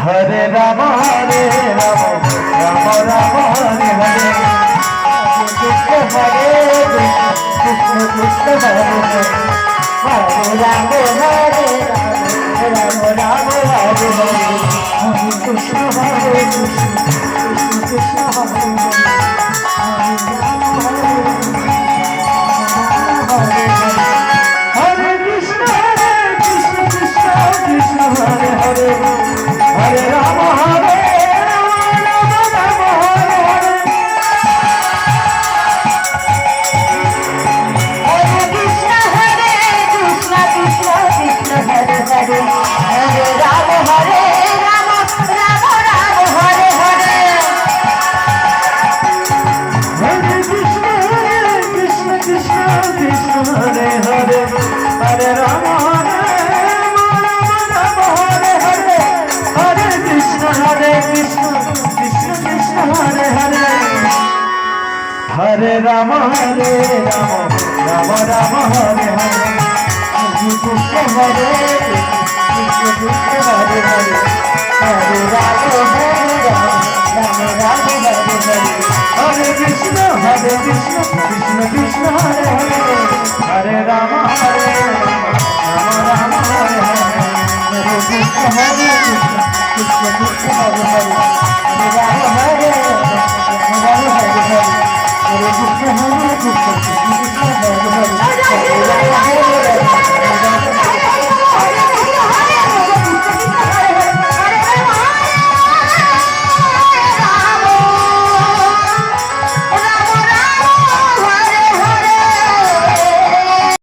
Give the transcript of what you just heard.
Hare Rama Hare Rama Rama Rama Hare Hare Krishna Hare Krishna Hare Hare Hare Rama Hare Rama Rama Rama Hare Hare Hare Krishna Krishna Krishna Hare Hare Hare Rama Hare Rama Rama Rama Hare Hare Hare Krishna Krishna Krishna Hare Hare